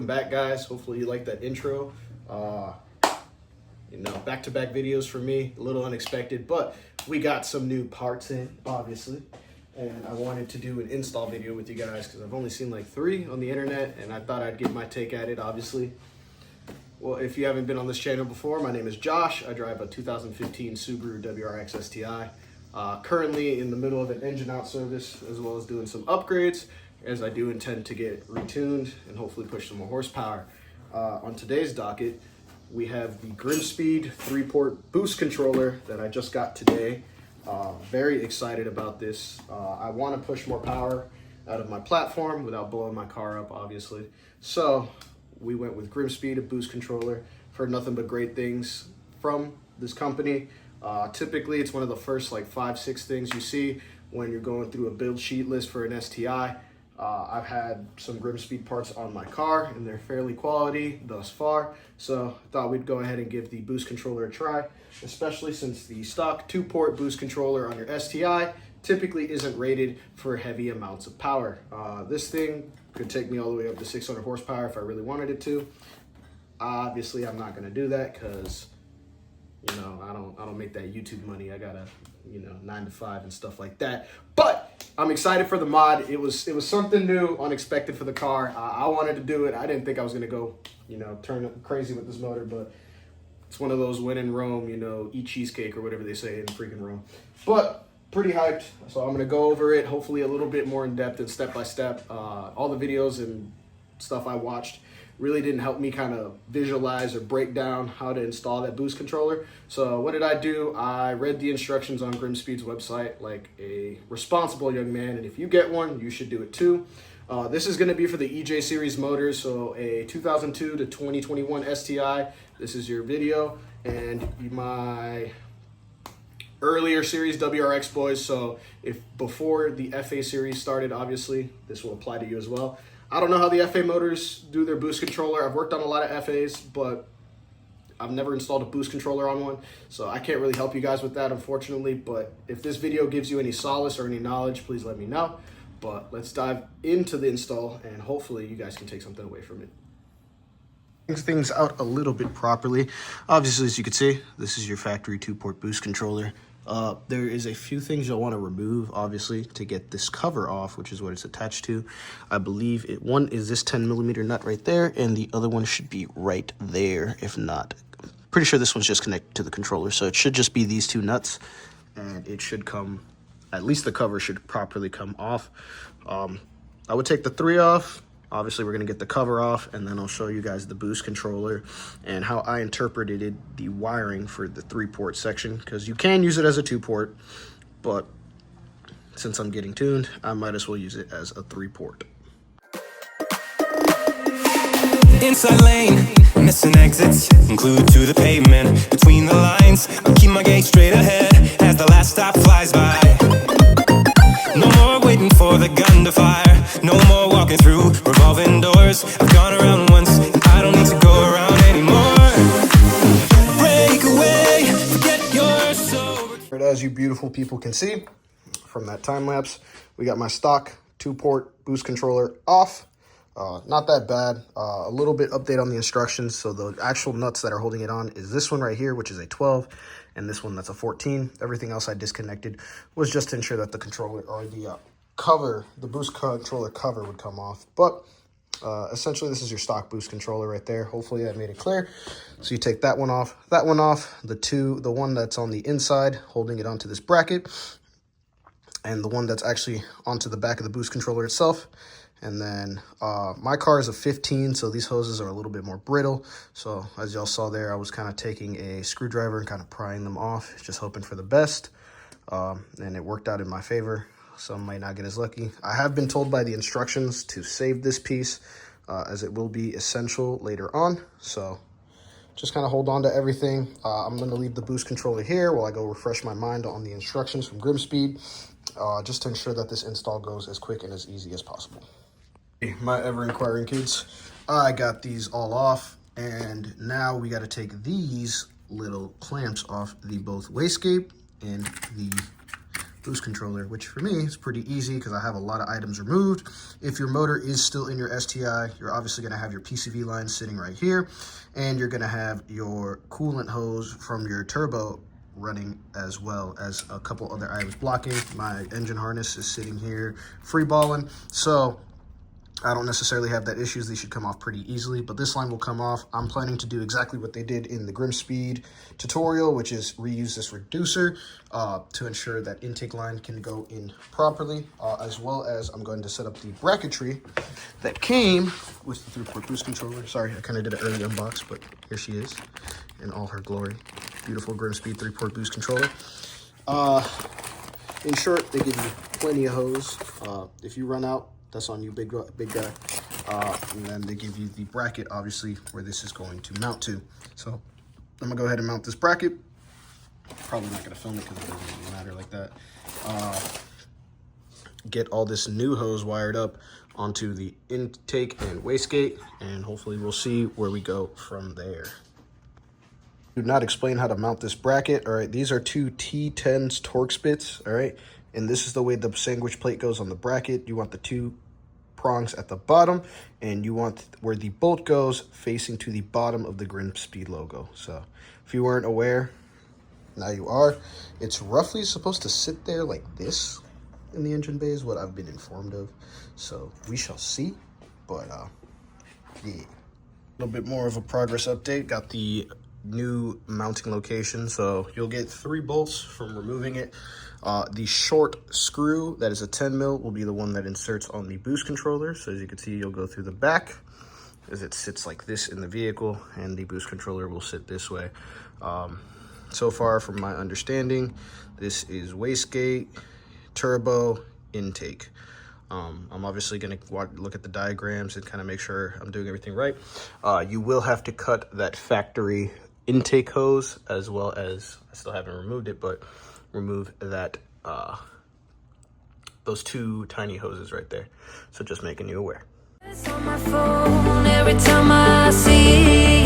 welcome back, guys. Hopefully you like that intro. You know, back-to-back videos for me, a little unexpected, but we got some new parts in, obviously. And I wanted to do an install video with you guys because I've only seen like 3 on the internet, and I thought I'd give my take at it, obviously. Well, if you haven't been on this channel before, my name is Josh. I drive a 2015 Subaru WRX STI. Currently in the middle of an engine out service, as well as doing some upgrades, as I do intend to get retuned and hopefully push some more horsepower. On today's docket, we have the GrimmSpeed 3-port boost controller that I just got today. Very excited about this. I want to push more power out of my platform without blowing my car up, obviously. So we went with GrimmSpeed, a boost controller. Heard nothing but great things from this company. Typically, it's one of the first like 5-6 things you see when you're going through a build sheet list for an STI. I've had some GrimmSpeed parts on my car, and they're fairly quality thus far. So I thought we'd go ahead and give the boost controller a try, especially since the stock 2-port boost controller on your STI typically isn't rated for heavy amounts of power. This thing could take me all the way up to 600 horsepower if I really wanted it to. Obviously, I'm not gonna do that because, you know, I don't make that YouTube money. I gotta, you know, 9 to 5 and stuff like that. But I'm excited for the mod. It was something new, unexpected for the car. I wanted to do it. I didn't think I was gonna go, you know, turn crazy with this motor, but it's one of those when in Rome, you know, eat cheesecake or whatever they say in freaking Rome. But pretty hyped. So I'm gonna go over it, hopefully a little bit more in depth and step by step. All the videos and stuff I watched really didn't help me kind of visualize or break down how to install that boost controller. So what did I do? I read the instructions on GrimmSpeed's website like a responsible young man, and if you get one, you should do it too. This is going to be for the EJ series motors, so a 2002 to 2021 STI. This is your video, and my earlier series WRX boys. So if before the FA series started, obviously this will apply to you as well. I don't know how the FA motors do their boost controller. I've worked on a lot of FAs, but I've never installed a boost controller on one, so I can't really help you guys with that, unfortunately. But if this video gives you any solace or any knowledge, please let me know. But let's dive into the install, and hopefully you guys can take something away from it. Things out a little bit properly. Obviously, as you can see, this is your factory 2-port boost controller. There is a few things you'll want to remove, obviously, to get this cover off, which is what it's attached to. I believe one is this 10mm nut right there, and the other one should be right there, if not. Pretty sure this one's just connected to the controller, so it should just be these 2 nuts, and it should come, at least the cover should properly come off. I would take the 3 off. Obviously, we're going to get the cover off, and then I'll show you guys the boost controller and how I interpreted the wiring for the 3-port section, because you can use it as a 2-port, but since I'm getting tuned, I might as well use it as a 3-port. Inside lane, missing exits, glued to the pavement. Between the lines, I'll keep my gaze straight ahead as the last stop flies by. No more waiting for the gun to fire. No more walking through revolving doors. I've gone around once, and I don't need to go around anymore. Break away, forget your sober. As you beautiful people can see from that time lapse, we got my stock 2-port boost controller off. Not that bad. A little bit update on the instructions. So the actual nuts that are holding it on is this one right here, which is a 12, and this one that's a 14. Everything else I disconnected was just to ensure that the controller or the cover, the boost controller cover would come off. But essentially this is your stock boost controller right there. Hopefully I made it clear. So you take that one off, the one that's on the inside holding it onto this bracket, and the one that's actually onto the back of the boost controller itself. And then my car is a 15, so these hoses are a little bit more brittle. So as y'all saw there, I was kind of taking a screwdriver and kind of prying them off, just hoping for the best. And it worked out in my favor. Some might not get as lucky. I have been told by the instructions to save this piece as it will be essential later on. So just kind of hold on to everything. I'm going to leave the boost controller here while I go refresh my mind on the instructions from GrimmSpeed, just to ensure that this install goes as quick and as easy as possible. My ever-inquiring kids, I got these all off, and now we got to take these little clamps off the both wastegate and the boost controller, which for me is pretty easy because I have a lot of items removed. If your motor is still in your STI, you're obviously going to have your PCV line sitting right here, and you're going to have your coolant hose from your turbo running, as well as a couple other items blocking. My engine harness is sitting here free balling, so I don't necessarily have that issues. They should come off pretty easily, but this line will come off. I'm planning to do exactly what they did in the GrimmSpeed tutorial, which is reuse this reducer to ensure that intake line can go in properly, as well as I'm going to set up the bracketry that came with the 3-port boost controller. Sorry, I kind of did an early unbox, but here she is in all her glory. Beautiful GrimmSpeed 3-port boost controller. In short, they give you plenty of hose. If you run out, that's on you, big guy. And then they give you the bracket, obviously, where this is going to mount to. So I'm gonna go ahead and mount this bracket. Probably not gonna film it because it doesn't really matter like that. Get all this new hose wired up onto the intake and wastegate, and hopefully we'll see where we go from there. Do not explain how to mount this bracket. All right, these are 2 T10s torque spits. All right, and this is the way the sandwich plate goes on the bracket. You want the 2 prongs at the bottom, and you want where the bolt goes facing to the bottom of the GrimmSpeed logo. So if you weren't aware, now you are. It's roughly supposed to sit there like this in the engine bay is what I've been informed of. So we shall see, but yeah. A little bit more of a progress update. Got the new mounting location, so you'll get 3 bolts from removing it. The short screw that is a 10 mil will be the one that inserts on the boost controller. So as you can see, you'll go through the back as it sits like this in the vehicle, and the boost controller will sit this way. So far, from my understanding, this is wastegate, turbo, intake. I'm obviously going to look at the diagrams and kind of make sure I'm doing everything right. You will have to cut that factory intake hose, as well as, I still haven't removed it, but remove that those 2 tiny hoses right there. So just making you aware. It's on my phone every time I see you.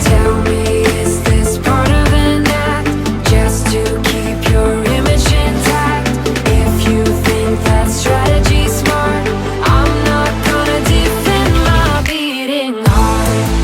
Tell me, is this part of an act just to keep your image intact? If you think that strategy's smart, I'm not gonna defend my beating heart.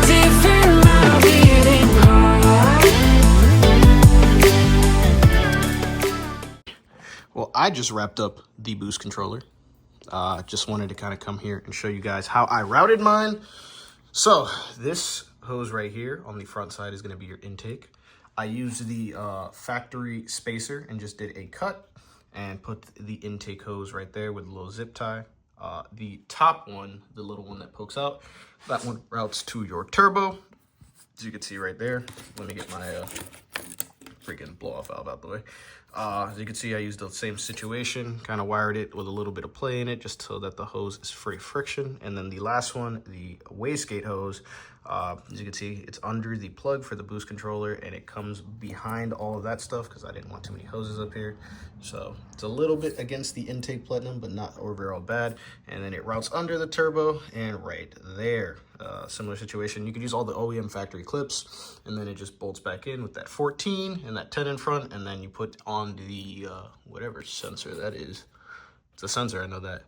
Defend my beating heart. Well, I just wrapped up the boost controller. Just wanted to kind of come here and show you guys how I routed mine. So this hose right here on the front side is going to be your intake. I used the factory spacer and just did a cut and put the intake hose right there with a little zip tie. The top one, the little one that pokes out, that one routes to your turbo. As you can see right there. Let me get my freaking blow-off valve out the way. As you can see, I used the same situation, kind of wired it with a little bit of play in it just so that the hose is free friction. And then the last one, the wastegate hose, as you can see, it's under the plug for the boost controller, and it comes behind all of that stuff because I didn't want too many hoses up here. So it's a little bit against the intake platinum, but not overall bad. And then it routes under the turbo and right there. Similar situation. You could use all the OEM factory clips, and then it just bolts back in with that 14 and that 10 in front, and then you put on the whatever sensor that is. It's a sensor, I know that.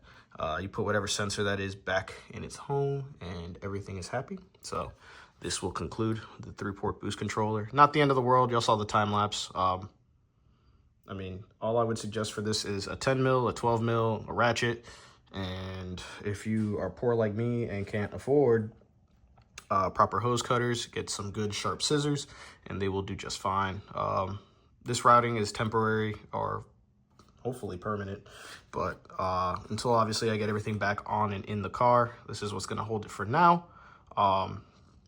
You put whatever sensor that is back in its home, and everything is happy. So this will conclude the 3-port boost controller. Not the end of the world. Y'all saw the time lapse. I mean, all I would suggest for this is a 10 mil, a 12 mil, a ratchet. And if you are poor like me and can't afford proper hose cutters, get some good sharp scissors, and they will do just fine. This routing is temporary or hopefully permanent, but until obviously I get everything back on and in the car, this is what's going to hold it for now.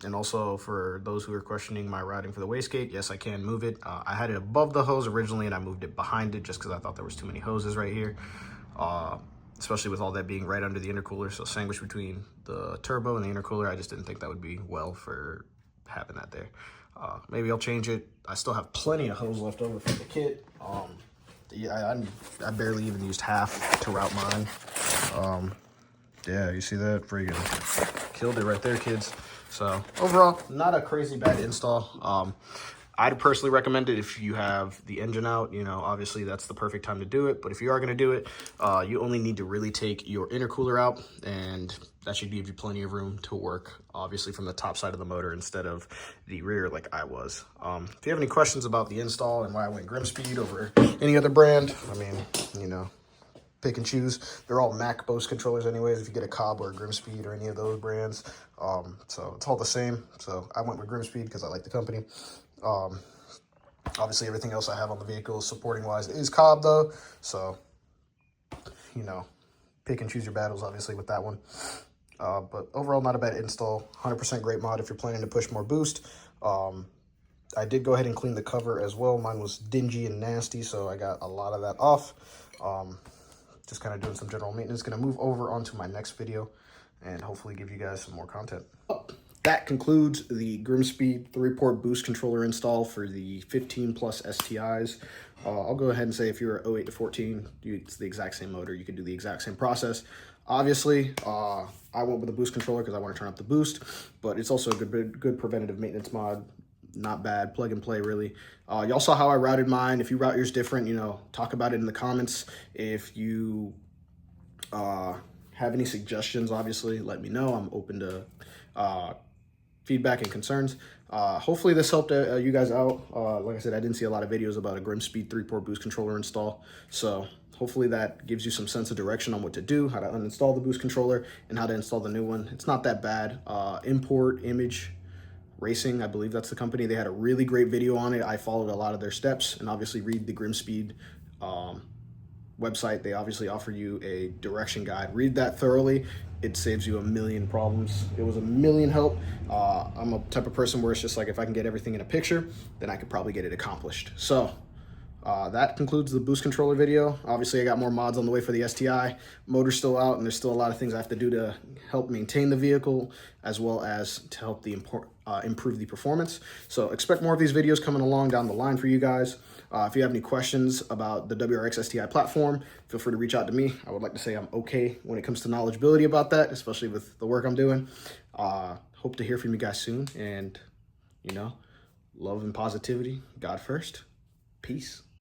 And also for those who are questioning my routing for the wastegate, yes, I can move it. I had it above the hose originally, and I moved it behind it just because I thought there was too many hoses right here, especially with all that being right under the intercooler. So sandwiched between the turbo and the intercooler, I just didn't think that would be well for having that there. Maybe I'll change it. I still have plenty of hose left over from the kit. Yeah, I barely even used half to route mine. Yeah, you see that? Friggin' killed it right there, kids. So overall, not a crazy bad install. I'd personally recommend it if you have the engine out. You know, obviously that's the perfect time to do it. But if you are going to do it, you only need to really take your intercooler out, and that should give you plenty of room to work, obviously, from the top side of the motor instead of the rear like I was. If you have any questions about the install and why I went GrimmSpeed over any other brand, I mean, you know, pick and choose. They're all Mac Bose controllers anyways, if you get a Cobb or a GrimmSpeed or any of those brands. So it's all the same. So I went with GrimmSpeed because I like the company. Obviously everything else I have on the vehicle supporting wise is Cobb though. So, you know, pick and choose your battles obviously with that one. But overall, not a bad install. 100% great mod if you're planning to push more boost. I did go ahead and clean the cover as well. Mine was dingy and nasty, so I got a lot of that off. Just kind of doing some general maintenance. Gonna move over onto my next video and hopefully give you guys some more content. That concludes the GrimmSpeed 3-port boost controller install for the 15 plus STIs. I'll go ahead and say if you're 08 to 14, it's the exact same motor. You can do the exact same process. Obviously, I went with the boost controller because I want to turn up the boost, but it's also a good preventative maintenance mod. Not bad, plug and play really. Y'all saw how I routed mine. If you route yours different, you know, talk about it in the comments. If you have any suggestions, obviously let me know. I'm open to feedback and concerns. Hopefully this helped you guys out. Like I said, I didn't see a lot of videos about a GrimmSpeed 3-port boost controller install, so hopefully that gives you some sense of direction on what to do, how to uninstall the boost controller, and how to install the new one. It's not that bad. Import Image Racing, I believe that's the company. They had a really great video on it. I followed a lot of their steps, and obviously read the GrimmSpeed website. They obviously offer you a direction guide. Read that thoroughly. It saves you a million problems. It was a million help. I'm a type of person where it's just like, if I can get everything in a picture, then I could probably get it accomplished. So that concludes the boost controller video. Obviously I got more mods on the way for the STI. Motor's still out, and there's still a lot of things I have to do to help maintain the vehicle, as well as to help the improve the performance. So expect more of these videos coming along down the line for you guys. If you have any questions about the WRX STI platform, feel free to reach out to me. I would like to say I'm okay when it comes to knowledgeability about that, especially with the work I'm doing. Hope to hear from you guys soon, and, you know, love and positivity. God first. Peace.